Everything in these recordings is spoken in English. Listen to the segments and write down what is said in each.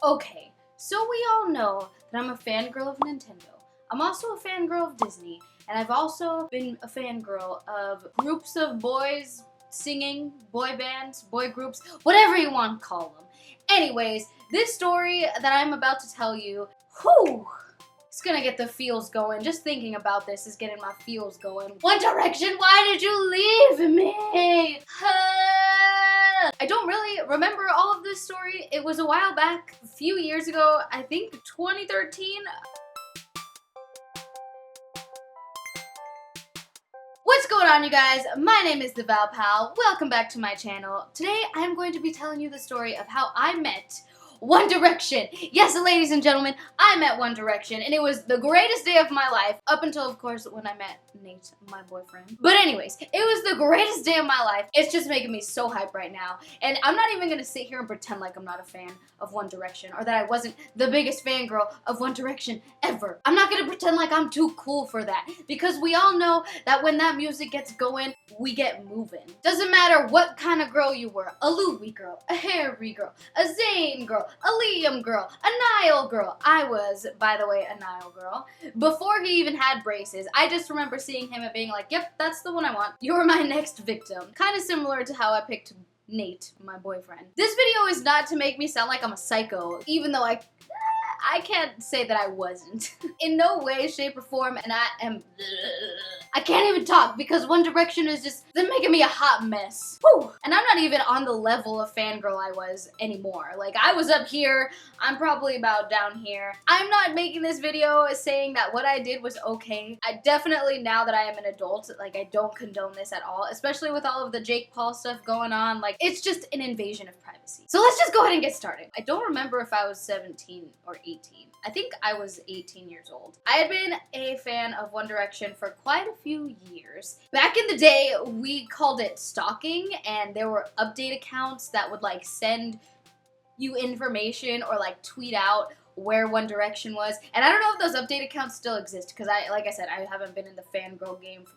Okay, so we all know that I'm a fangirl of Nintendo. I'm also a fangirl of Disney, and I've also been a fangirl of groups of boys singing, boy bands, boy groups, whatever you want to call them. Anyways, this story that I'm about to tell you, it's gonna get the feels going. Just thinking about this is getting my feels going. One Direction, why did you leave me? I don't really remember all of this story. It was a while back, a few years ago, I think 2013. What's going on, you guys? My name is the Val Pal. Welcome back to my channel. Today I am going to be telling you the story of how I met One Direction. Yes, ladies and gentlemen, I met One Direction, and it was the greatest day of my life, up until, of course, when I met Nate, my boyfriend. But anyways, it was the greatest day of my life. It's just making me so hyped right now. And I'm not even gonna sit here and pretend like I'm not a fan of One Direction, or that I wasn't the biggest fangirl of One Direction ever. I'm not gonna pretend like I'm too cool for that, because we all know that when that music gets going, we get moving. Doesn't matter what kind of girl you were, a Louis girl, a Harry girl, a Zayn girl, a Liam girl, a Niall girl. I was, by the way, a Niall girl. Before he even had braces, I just remember seeing him and being like, yep, that's the one I want. You're my next victim. Kind of similar to how I picked Nate, my boyfriend. This video is not to make me sound like I'm a psycho, even though I can't say that I wasn't. In no way, shape, or form, and I can't even talk because One Direction is just, they're making me a hot mess. Whew. And I'm not even on the level of fangirl I was anymore. Like, I was up here, I'm probably about down here. I'm not making this video saying that what I did was okay. I definitely, now that I am an adult, like, I don't condone this at all, especially with all of the Jake Paul stuff going on. Like, it's just an invasion of privacy. So let's just go ahead and get started. I don't remember if I was 17 or 18. I think I was 18 years old. I had been a fan of One Direction for quite a few years. Back in the day, we called it stalking, and there were update accounts that would like send you information or like tweet out where One Direction was. And I don't know if those update accounts still exist, because like I said, I haven't been in the fangirl game for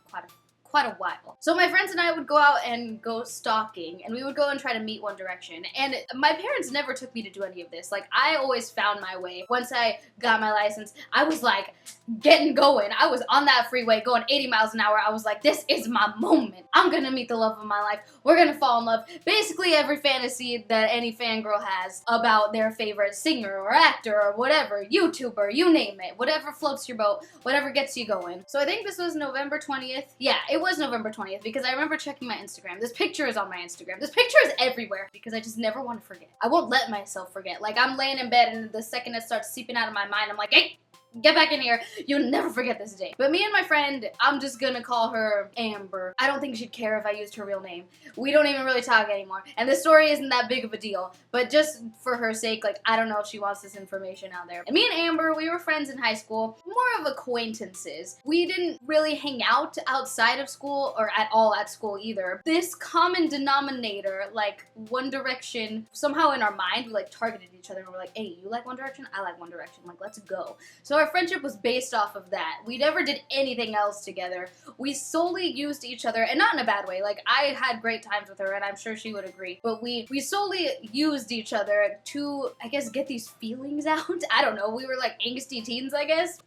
quite a while. So my friends and I would go out and go stalking, and we would go and try to meet One Direction. And my parents never took me to do any of this. Like, I always found my way. Once I got my license, I was like getting going. I was on that freeway going 80 miles an hour. I was like, this is my moment. I'm gonna meet the love of my life. We're gonna fall in love. Basically every fantasy that any fangirl has about their favorite singer or actor or whatever, YouTuber, you name it. Whatever floats your boat, whatever gets you going. So I think this was November 20th. Yeah, it was November 20th, because I remember checking my Instagram. This picture is on my Instagram. This picture is everywhere because I just never want to forget. I won't let myself forget. Like, I'm laying in bed and the second it starts seeping out of my mind, I'm like, hey, get back in here. You'll never forget this day. But me and my friend, I'm just gonna call her Amber. I don't think she'd care if I used her real name. We don't even really talk anymore. And this story isn't that big of a deal. But just for her sake, like, I don't know if she wants this information out there. And me and Amber, we were friends in high school. More of acquaintances. We didn't really hang out outside of school, or at all at school either. This common denominator, like One Direction, somehow in our mind, we like targeted each other and we're like, hey, you like One Direction? I like One Direction. Like, let's go. So our friendship was based off of that. We never did anything else together. We solely used each other, and not in a bad way. Like, I had great times with her, and I'm sure she would agree. But we solely used each other to, I guess, get these feelings out. I don't know. We were like angsty teens, I guess.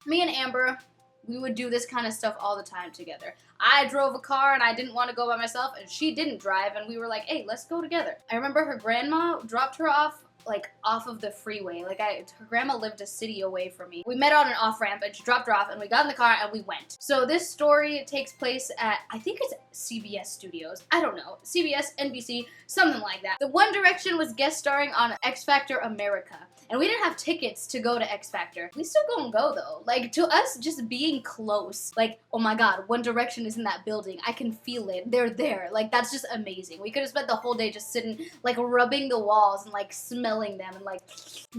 Me and Amber, we would do this kind of stuff all the time together. I drove a car and I didn't want to go by myself, and she didn't drive, and we were like, hey, let's go together. I remember her grandma dropped her off like off of the freeway. Like, her grandma lived a city away from me. We met on an off-ramp and she dropped her off and we got in the car and we went. So this story takes place at, I think it's CBS Studios. I don't know. CBS, NBC, something like that. The One Direction was guest starring on X Factor America. And we didn't have tickets to go to X Factor. We still gonna go though. Like, to us, just being close, like, oh my god, One Direction is in that building. I can feel it. They're there. Like, that's just amazing. We could have spent the whole day just sitting, like, rubbing the walls and, like, smelling them, and, like,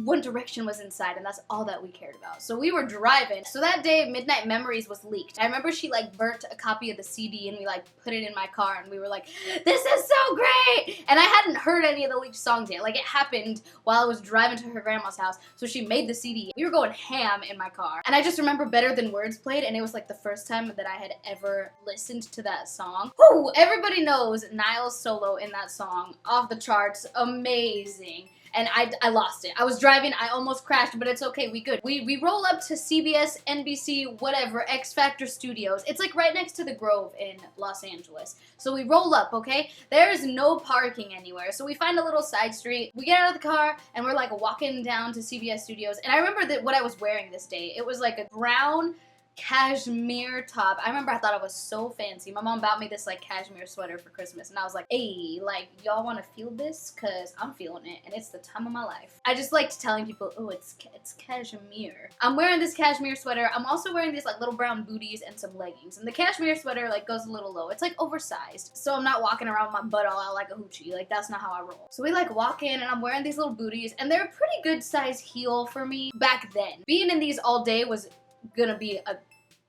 One Direction was inside, and that's all that we cared about. So we were driving. So that day, Midnight Memories was leaked. I remember she, like, burnt a copy of the CD, and we, like, put it in my car, and we were like, this is so great! And I hadn't heard any of the leaked songs yet. Like, it happened while I was driving to her grandma's house, so she made the CD. We were going ham in my car. And I just remember Better Than Words played, and it was like the first time that I had ever listened to that song. Whew, everybody knows Niall's solo in that song. Off the charts, amazing. and I lost it. I was driving, I almost crashed, but it's okay, we good. We roll up to CBS, NBC, whatever, X Factor Studios. It's like right next to the Grove in Los Angeles. So we roll up, okay? There is no parking anywhere. So we find a little side street. We get out of the car and we're like walking down to CBS Studios. And I remember that what I was wearing this day. It was like a brown cashmere top. I remember I thought it was so fancy. My mom bought me this like cashmere sweater for Christmas and I was like, hey, like y'all want to feel this? Cause I'm feeling it and it's the time of my life. I just liked telling people, oh, it's cashmere. I'm wearing this cashmere sweater. I'm also wearing these like little brown booties and some leggings. And the cashmere sweater like goes a little low. It's like oversized. So I'm not walking around with my butt all out like a hoochie. Like that's not how I roll. So we like walk in and I'm wearing these little booties and they're a pretty good size heel for me back then. Being in these all day was gonna be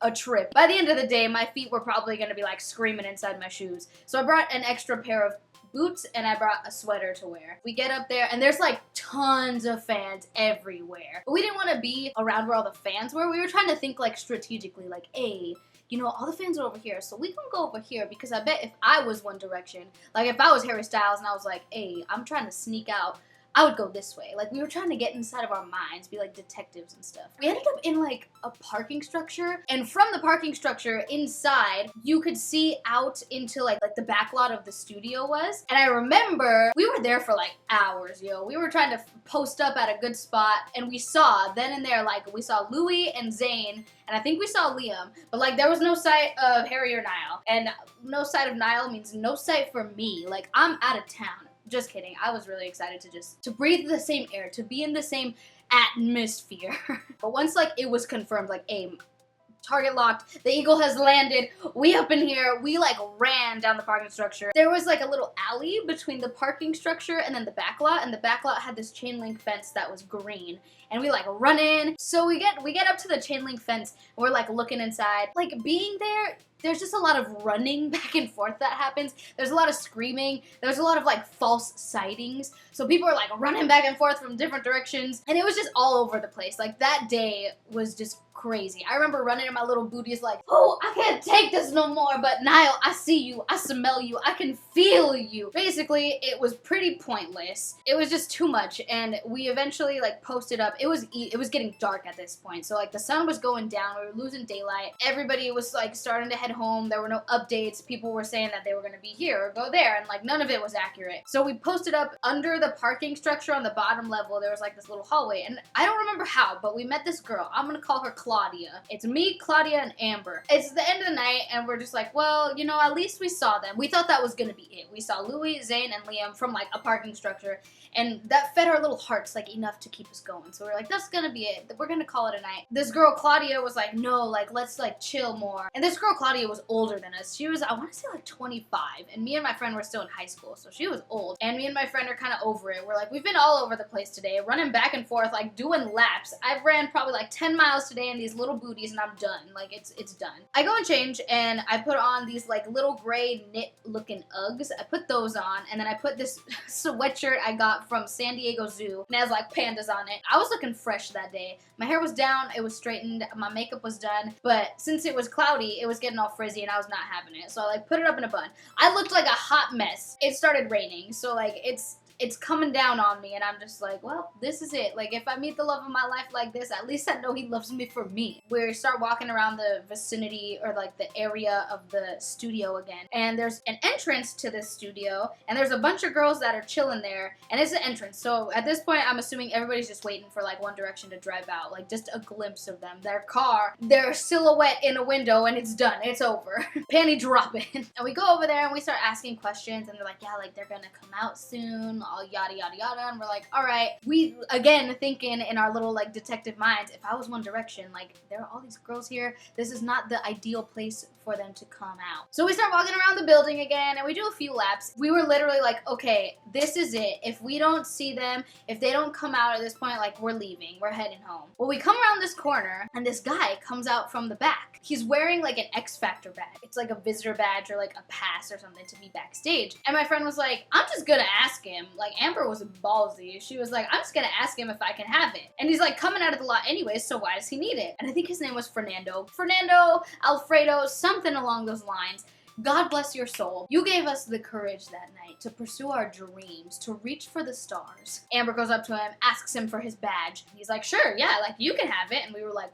a trip. By the end of the day, my feet were probably gonna be like screaming inside my shoes. So I brought an extra pair of boots and I brought a sweater to wear. We get up there and there's like tons of fans everywhere. But we didn't want to be around where all the fans were. We were trying to think like strategically, like, hey, you know, all the fans are over here, so we can go over here because I bet if I was One Direction, like if I was Harry Styles and I was like, hey, I'm trying to sneak out, I would go this way. Like we were trying to get inside of our minds, be like detectives and stuff. We ended up in like a parking structure, and from the parking structure inside, you could see out into like the back lot of the studio was. And I remember we were there for like hours, yo. We were trying to post up at a good spot, and we saw then and there, like we saw Louis and Zayn, and I think we saw Liam, but like there was no sight of Harry or Niall. And no sight of Niall means no sight for me. Like I'm out of town. Just kidding. I was really excited to breathe the same air, to be in the same atmosphere. But once like it was confirmed, like, hey, target locked, the Eagle has landed, we up in here, we like ran down the parking structure. There was like a little alley between the parking structure and then the back lot, and the back lot had this chain link fence that was green. And we like run in. So we get up to the chain link fence and we're like looking inside. Like being there, there's just a lot of running back and forth that happens. There's a lot of screaming. There's a lot of like false sightings. So people are like running back and forth from different directions. And it was just all over the place. Like that day was just crazy. I remember running in my little booties like, oh, I can't take this no more. But Niall, I see you. I smell you. I can feel you. Basically, it was pretty pointless. It was just too much. And we eventually like posted up. It was getting dark at this point. So like the sun was going down. We were losing daylight. Everybody was like starting to head home. There were no updates. People were saying that they were going to be here or go there. And like none of it was accurate. So we posted up under the parking structure on the bottom level. There was like this little hallway. And I don't remember how, but we met this girl. I'm going to call her Claudia. It's me, Claudia, and Amber. It's the end of the night and we're just like, well, you know, at least we saw them. We thought that was going to be it. We saw Louis, Zayn, and Liam from like a parking structure. And that fed our little hearts like enough to keep us going. So we're like, that's gonna be it. We're gonna call it a night. This girl Claudia was like, no, like let's like chill more. And this girl Claudia was older than us. She was, I want to say like 25. And me and my friend were still in high school, so she was old. And me and my friend are kind of over it. We're like, we've been all over the place today, running back and forth, like doing laps. I've ran probably like 10 miles today in these little booties, and I'm done. Like it's done. I go and change, and I put on these like little gray knit looking Uggs. I put those on, and then I put this sweatshirt I got from San Diego Zoo, and it has like pandas on it. I was looking fresh that day. My hair was down, it was straightened, my makeup was done, but since it was cloudy, it was getting all frizzy and I was not having it. So I like put it up in a bun. I looked like a hot mess. It started raining, so like it's coming down on me, and I'm just like, well, this is it. Like, if I meet the love of my life like this, at least I know he loves me for me. We start walking around the vicinity, or like the area of the studio again, and there's an entrance to this studio, and there's a bunch of girls that are chilling there, and it's an entrance. So at this point, I'm assuming everybody's just waiting for like One Direction to drive out, like just a glimpse of them, their car, their silhouette in a window, and it's done. It's over. Panty dropping. And we go over there and we start asking questions, and they're like, yeah, like they're gonna come out soon, all yada yada yada. And we're like, all right. We again thinking in our little like detective minds, if I was One Direction, like there are all these girls here, this is not the ideal place for them to come out. So we start walking around the building again, and we do a few laps. We were literally like, okay, this is it. If we don't see them, if they don't come out at this point, like we're leaving, we're heading home. Well, we come around this corner, and this guy comes out from the back. He's wearing like an X Factor badge. It's like a visitor badge or like a pass or something to be backstage. And my friend was like, I'm just gonna ask him. Like Amber was ballsy. She was like, I'm just gonna ask him if I can have it. And he's like coming out of the lot anyways, so why does he need it? And I think his name was Fernando, Alfredo, something along those lines. God bless your soul. You gave us the courage that night to pursue our dreams, to reach for the stars. Amber goes up to him, asks him for his badge. He's like, sure, yeah, like you can have it. And we were like,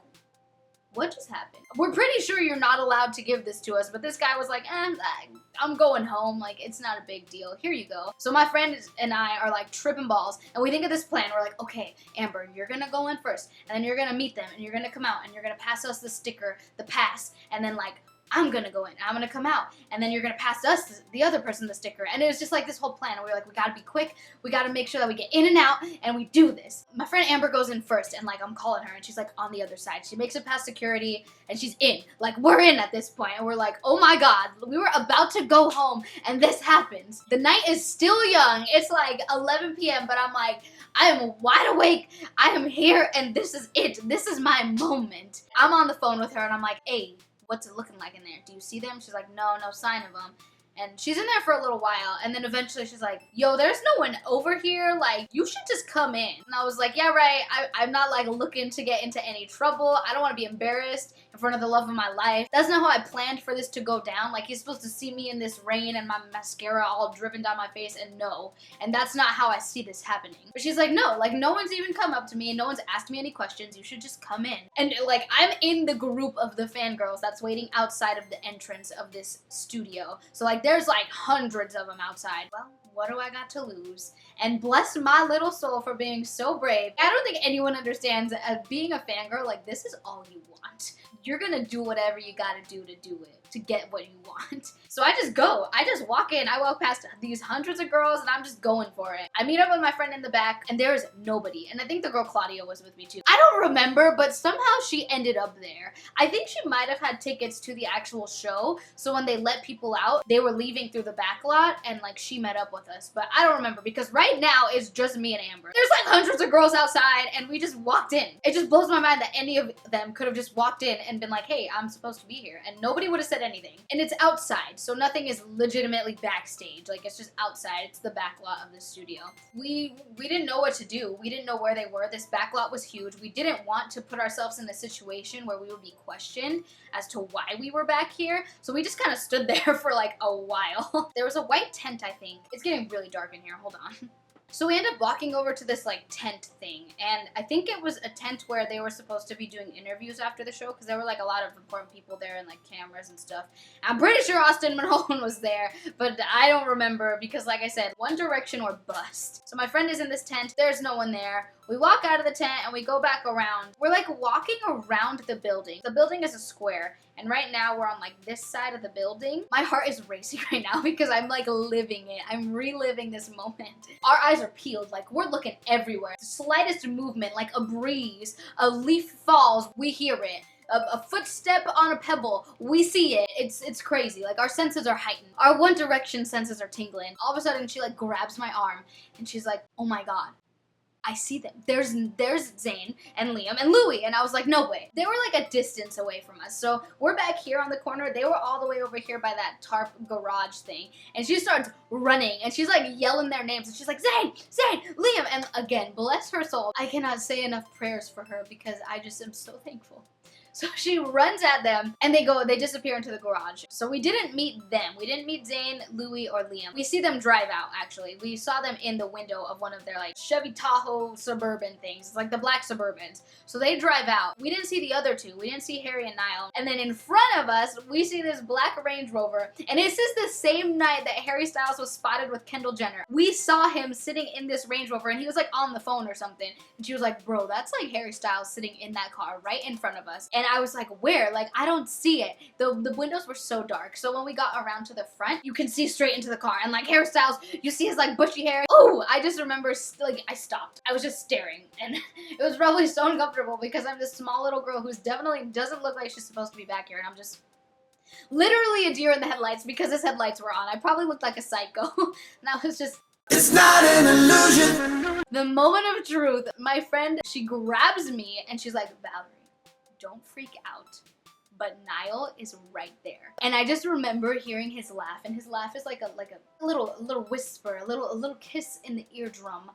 what just happened? We're pretty sure you're not allowed to give this to us, but this guy was like, I'm going home. Like, it's not a big deal. Here you go. So my friend and I are like tripping balls, and we think of this plan. We're like, okay, Amber, you're gonna go in first, and then you're gonna meet them, and you're gonna come out, and you're gonna pass us the sticker, the pass, and then like, I'm gonna go in, I'm gonna come out, and then you're gonna pass us, the other person, the sticker. And it was just like this whole plan. And we were like, we gotta be quick, we gotta make sure that we get in and out, and we do this. My friend Amber goes in first, and like, I'm calling her, and she's like on the other side. She makes it past security, and she's in. Like, we're in at this point, and we're like, oh my God, we were about to go home, and this happens. The night is still young. It's like 11 p.m., but I'm like, I am wide awake, I am here, and this is it. This is my moment. I'm on the phone with her, and I'm like, hey, what's it looking like in there? Do you see them? She's like, no sign of them. And she's in there for a little while, and then eventually she's like, yo, there's no one over here, like, you should just come in. And I was like, yeah, right, I'm not like looking to get into any trouble. I don't want to be embarrassed in front of the love of my life. That's not how I planned for this to go down. Like, he's supposed to see me in this rain and my mascara all dripping down my face, and no. And that's not how I see this happening. But she's like, no, like, no one's even come up to me, and no one's asked me any questions. You should just come in. And like, I'm in the group of the fangirls that's waiting outside of the entrance of this studio. So like, there's like hundreds of them outside. Well, what do I got to lose? And bless my little soul for being so brave. I don't think anyone understands that being a fangirl, like, this is all you want. You're gonna do whatever you gotta do it, to get what you want. So I just go. I just walk in. I walk past these hundreds of girls, and I'm just going for it. I meet up with my friend in the back, and there is nobody. And I think the girl Claudia was with me too. I don't remember, but somehow she ended up there. I think she might have had tickets to the actual show, so when they let people out, they were leaving through the back lot, and like, she met up with us. But I don't remember, because right now it's just me and Amber. There's like hundreds of girls outside, and we just walked in. It just blows my mind that any of them could have just walked in and been like, hey, I'm supposed to be here, and nobody would have said anything. And it's outside, so nothing is legitimately backstage. Like, it's just outside. It's the back lot of the studio. We didn't know what to do. We didn't know where they were. This back lot was huge. We didn't want to put ourselves in a situation where we would be questioned as to why we were back here, so we just kind of stood there for like a while. There was a white tent, I think. It's getting really dark in here. Hold on. So we ended up walking over to this like tent thing, and I think it was a tent where they were supposed to be doing interviews after the show, because there were like a lot of important people there and like cameras and stuff. I'm pretty sure Austin Mahone was there, but I don't remember, because like I said, One Direction or bust. So my friend is in this tent, there's no one there. We walk out of the tent and we go back around. We're like walking around the building. The building is a square, and right now we're on like this side of the building. My heart is racing right now because I'm like living it. I'm reliving this moment. Our eyes are peeled, like we're looking everywhere. The slightest movement, like a breeze, a leaf falls, we hear it. A footstep on a pebble, we see it. It's crazy. Like, our senses are heightened. Our One Direction senses are tingling. All of a sudden, she like grabs my arm and she's like, oh my God, I see them. There's Zayn and Liam and Louis, and I was like, no way. They were like a distance away from us. So we're back here on the corner. They were all the way over here by that tarp garage thing. And she starts running, and she's like yelling their names, and she's like, Zayn, Liam. And again, bless her soul. I cannot say enough prayers for her because I just am so thankful. So she runs at them, and they disappear into the garage. So we didn't meet them. We didn't meet Zayn, Louis, or Liam. We see them drive out, actually. We saw them in the window of one of their, like, Chevy Tahoe Suburban things. It's like the black Suburbans. So they drive out. We didn't see the other two. We didn't see Harry and Niall. And then in front of us, we see this black Range Rover. And this is the same night that Harry Styles was spotted with Kendall Jenner. We saw him sitting in this Range Rover, and he was, like, on the phone or something. And she was like, bro, that's, like, Harry Styles sitting in that car right in front of us. And I was like, where? Like, I don't see it. The windows were so dark. So when we got around to the front, you can see straight into the car. And like Harry Styles, you see his like bushy hair. Oh, I just remember like I stopped. I was just staring, and it was probably so uncomfortable because I'm this small little girl who's definitely doesn't look like she's supposed to be back here, and I'm just literally a deer in the headlights because his headlights were on. I probably looked like a psycho. And I was just... It's not an illusion. The moment of truth, my friend, she grabs me and she's like, Valerie, don't freak out, but Niall is right there. And I just remember hearing his laugh, and his laugh is like a little whisper, a little kiss in the eardrum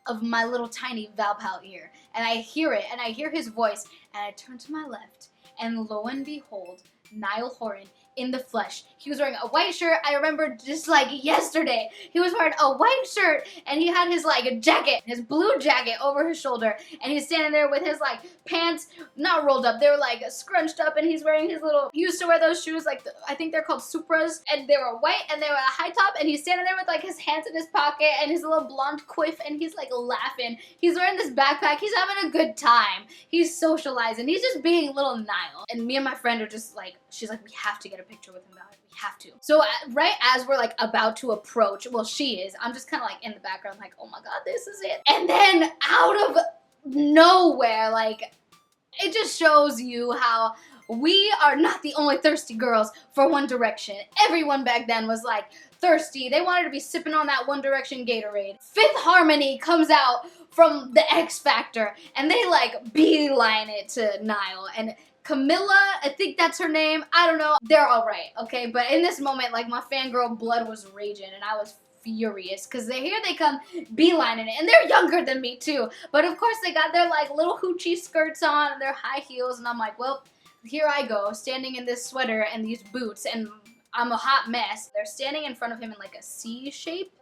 of my little tiny Valpal ear. And I hear it, and I hear his voice, and I turn to my left, and lo and behold, Niall Horan in the flesh. He was wearing a white shirt. I remember just like yesterday. He was wearing a white shirt and he had his like jacket, his blue jacket over his shoulder, and he's standing there with his like pants not rolled up. They were like scrunched up, and he's wearing his little, he used to wear those shoes like I think they're called Supras, and they were white and they were a high top, and he's standing there with like his hands in his pocket and his little blonde quiff, and he's like laughing. He's wearing this backpack. He's having a good time. He's socializing. He's just being little Niall. And me and my friend are just like, she's like, we have to get a picture with him about it. We have to. So right as we're like about to approach, well, she is, I'm just kind of like in the background like, oh my god, this is it. And then out of nowhere, like, it just shows you how we are not the only thirsty girls for One Direction. Everyone back then was like thirsty. They wanted to be sipping on that One Direction Gatorade. Fifth Harmony comes out from the X Factor and they like beeline it to Niall. And Camilla, I think that's her name, I don't know, they're all right, okay? But in this moment, like, my fangirl blood was raging and I was furious because here they come beelining it, and they're younger than me too, but of course they got their like little hoochie skirts on and their high heels, and I'm like, well, here I go, standing in this sweater and these boots, and I'm a hot mess. They're standing in front of him in like a C shape,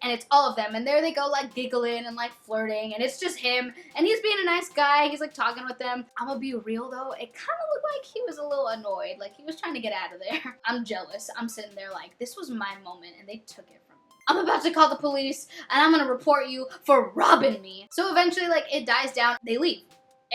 and it's all of them, and there they go like giggling and like flirting, and it's just him, and he's being a nice guy. He's like talking with them. I'm gonna be real though, it kind of looked like he was a little annoyed, like he was trying to get out of there. I'm jealous. I'm sitting there like, this was my moment and they took it from me. I'm about to call the police and I'm gonna report you for robbing me. So eventually like it dies down, they leave.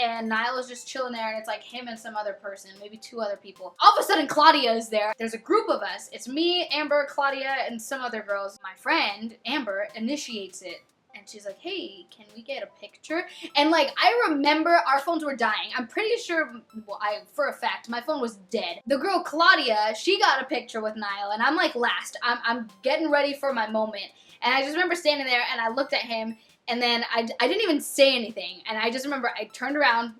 And Niall is just chilling there, and it's like him and some other person, maybe two other people. All of a sudden, Claudia is there. There's a group of us. It's me, Amber, Claudia, and some other girls. My friend, Amber, initiates it. And she's like, hey, can we get a picture? And like, I remember our phones were dying. I'm pretty sure, well, for a fact, my phone was dead. The girl, Claudia, she got a picture with Niall, and I'm like last. I'm getting ready for my moment. And I just remember standing there, and I looked at him, and then I didn't even say anything. And I just remember I turned around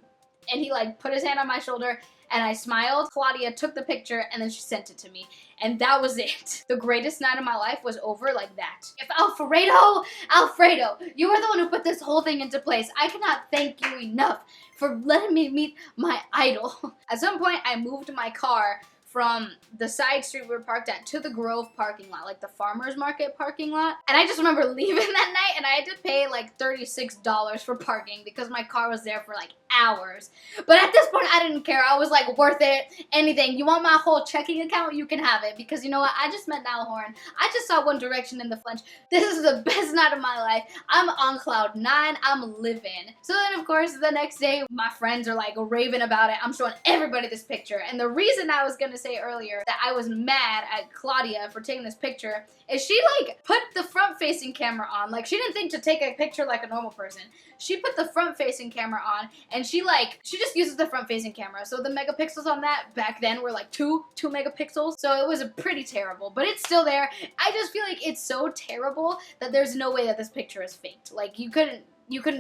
and he like put his hand on my shoulder and I smiled. Claudia took the picture and then she sent it to me. And that was it. The greatest night of my life was over like that. If Alfredo, you are the one who put this whole thing into place. I cannot thank you enough for letting me meet my idol. At some point I moved my car from the side street we were parked at to the Grove parking lot, like the farmer's market parking lot. And I just remember leaving that night and I had to pay like $36 for parking because my car was there for like hours. But at this point, I didn't care. I was like, worth it, anything. You want my whole checking account? You can have it. Because you know what? I just met Niall Horan. I just saw One Direction in the flesh. This is the best night of my life. I'm on cloud 9. I'm living. So then, of course, the next day, my friends are like raving about it. I'm showing everybody this picture. And the reason I was going to say earlier that I was mad at Claudia for taking this picture is she like put the front-facing camera on. Like, she didn't think to take a picture like a normal person. She put the front-facing camera on, and she just uses the front-facing camera. So the megapixels on that back then were like 2 megapixels. So it was pretty terrible, but it's still there. I just feel like it's so terrible that there's no way that this picture is faked. Like, you couldn't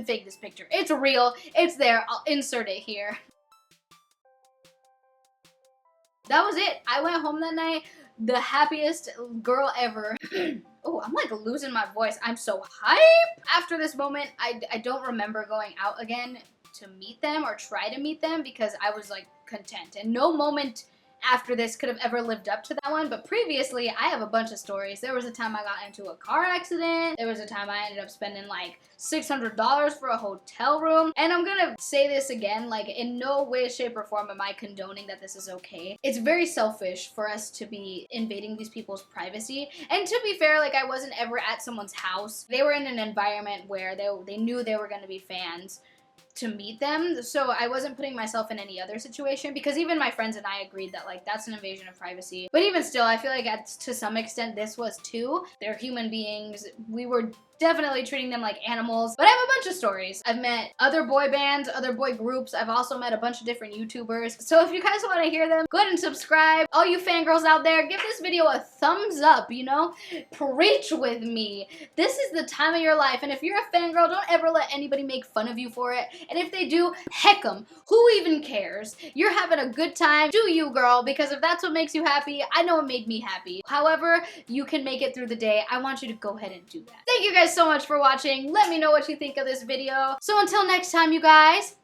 fake this picture. It's real. It's there. I'll insert it here. That was it. I went home that night, the happiest girl ever. Oh, I'm like losing my voice. I'm so hype. After this moment, I don't remember going out again to meet them or try to meet them because I was like content. And no moment after this could have ever lived up to that one. But previously, I have a bunch of stories. There was a time I got into a car accident. There was a time I ended up spending like $600 for a hotel room. And I'm gonna say this again, like in no way, shape, or form am I condoning that this is okay. It's very selfish for us to be invading these people's privacy. And to be fair, like I wasn't ever at someone's house. They were in an environment where they knew they were gonna be fans to meet them, so I wasn't putting myself in any other situation because even my friends and I agreed that like that's an invasion of privacy. But even still, I feel like to some extent this was too. They're human beings. We were definitely treating them like animals. But I have a bunch of stories. I've met other boy bands, other boy groups. I've also met a bunch of different YouTubers. So if you guys want to hear them, go ahead and subscribe. All you fangirls out there, give this video a thumbs up, you know? Preach with me. This is the time of your life. And if you're a fangirl, don't ever let anybody make fun of you for it. And if they do, heck them. Who even cares? You're having a good time. Do you, girl? Because if that's what makes you happy, I know it made me happy. However you can make it through the day, I want you to go ahead and do that. Thank you guys so much for watching. Let me know what you think of this video. So until next time, you guys,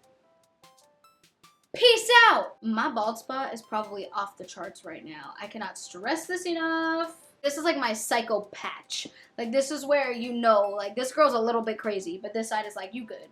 Peace out! My bald spot is probably off the charts right now. I cannot stress this enough. This is like my psycho patch. Like, this is where you know, like, this girl's a little bit crazy, but this side is like, you good.